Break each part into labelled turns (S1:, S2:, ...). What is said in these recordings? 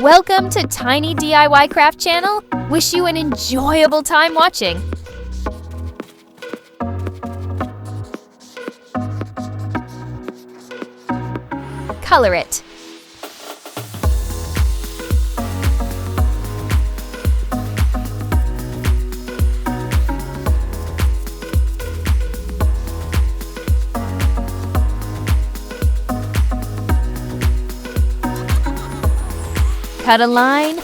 S1: Welcome to Tiny DIY Craft Channel. Wish you an enjoyable time watching. Color it. Cut a line.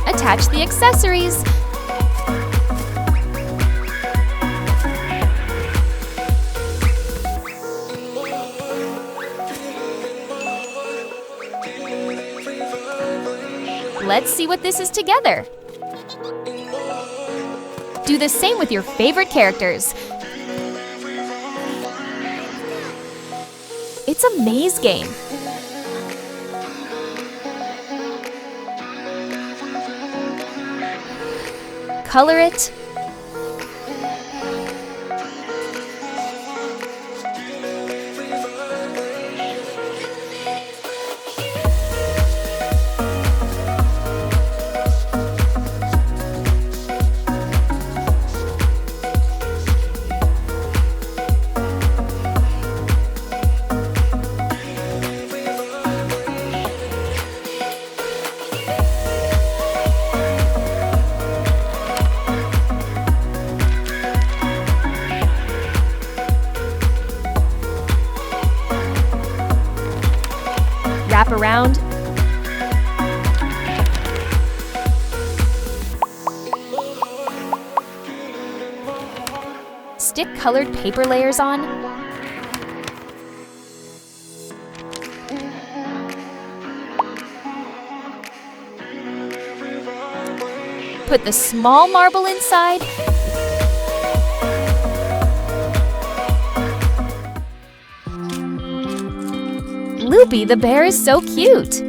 S1: Attach the accessories. Let's see what this is together. Do the same with your favorite characters. It's a maze game. Color it. Wrap around. Stick colored paper layers on. Put the small marble inside. Loopy the bear is so cute!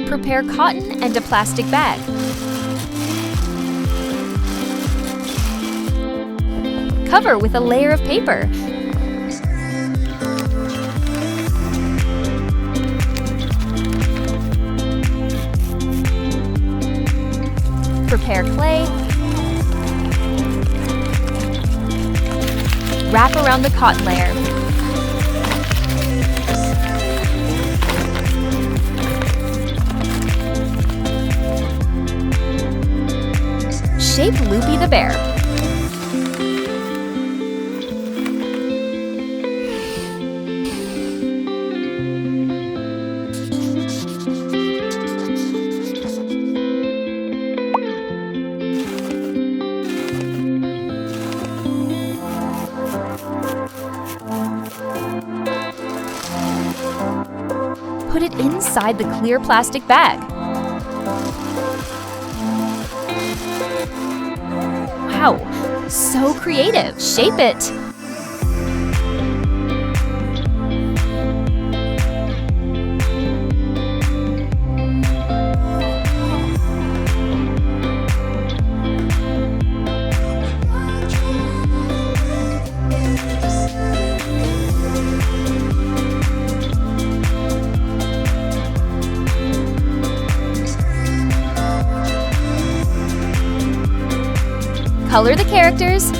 S1: Prepare cotton and a plastic bag. Cover with a layer of paper. Prepare clay. Wrap around the cotton layer. Shape Loopy the bear. Put it inside the clear plastic bag. Wow, so creative! Shape it! Color the characters.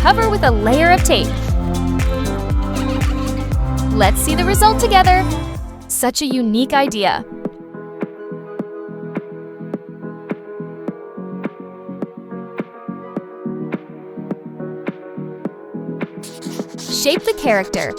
S1: Cover with a layer of tape. Let's see the result together. Such a unique idea. shape the character.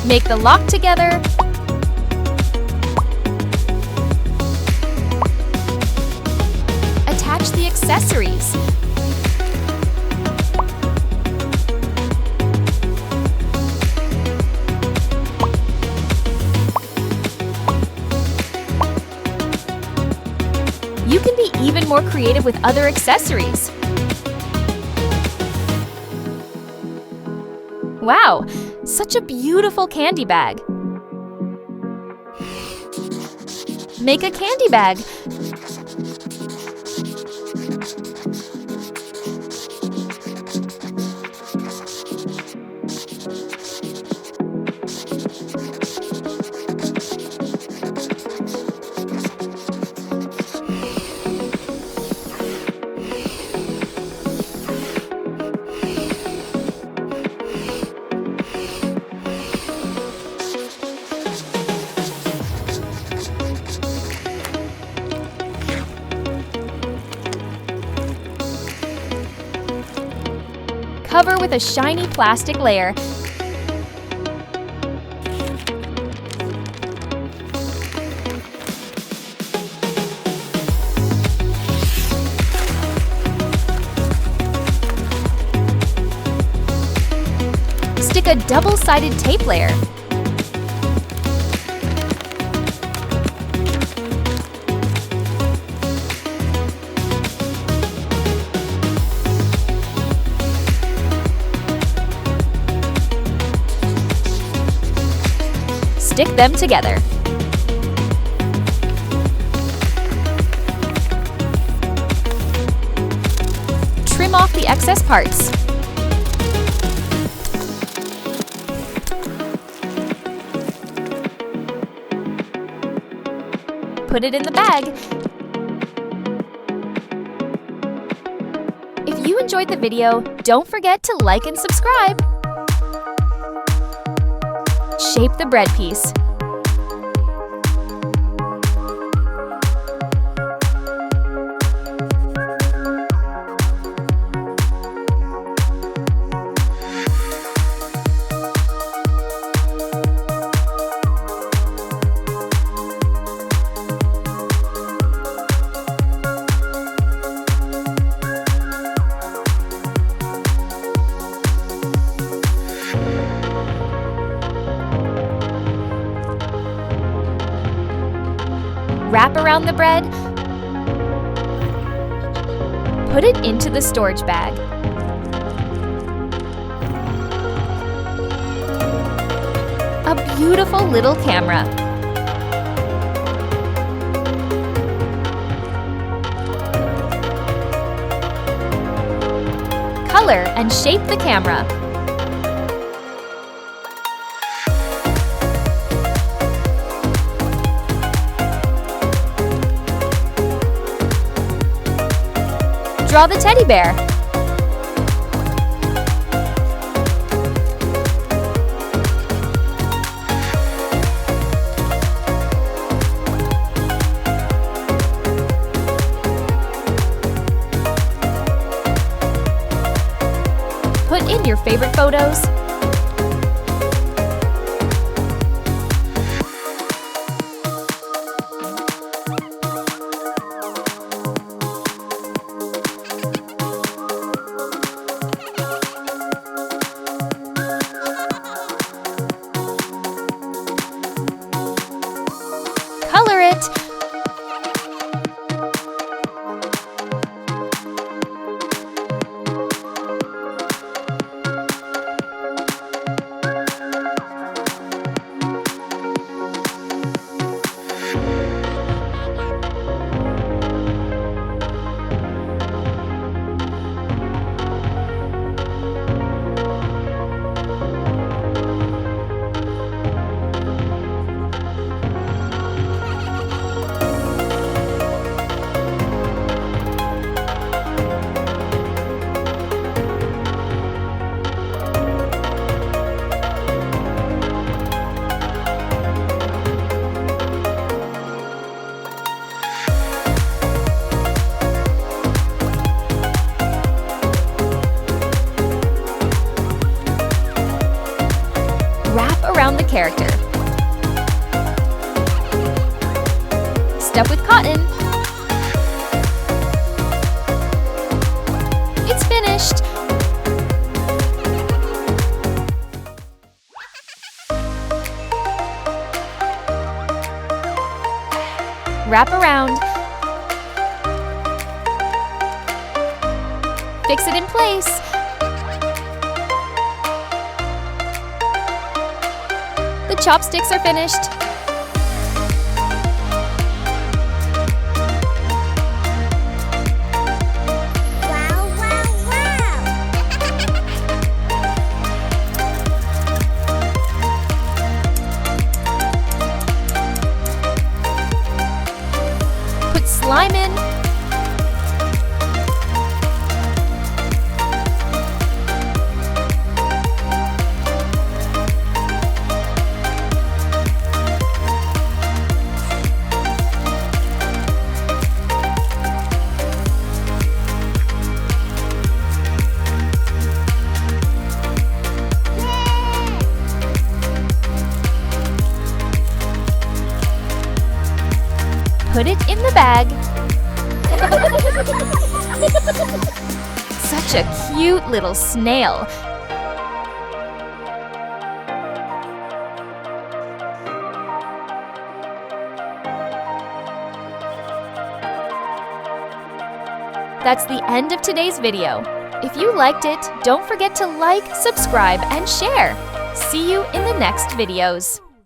S1: Make the lock together. Attach the accessories. You can be even more creative with other accessories. Wow, such a beautiful candy bag. Make a candy bag. Cover with a shiny plastic layer. Stick a double-sided tape layer. Stick them together. Trim off the excess parts. Put it in the bag. If you enjoyed the video, don't forget to like and subscribe. Shape the bread piece. Wrap around the bread. Put it into the storage bag. A beautiful little camera. Color and shape the camera. Draw the teddy bear. Put in your favorite photos. Color it. around the character. Stuff with cotton. It's finished! Wrap around. Fix it in place. The chopsticks are finished.
S2: Wow, wow, wow!
S1: Put slime in. Put it in the bag. Such a cute little snail. That's the end of today's video. If you liked it, don't forget to like, subscribe, and share. See you in the next videos.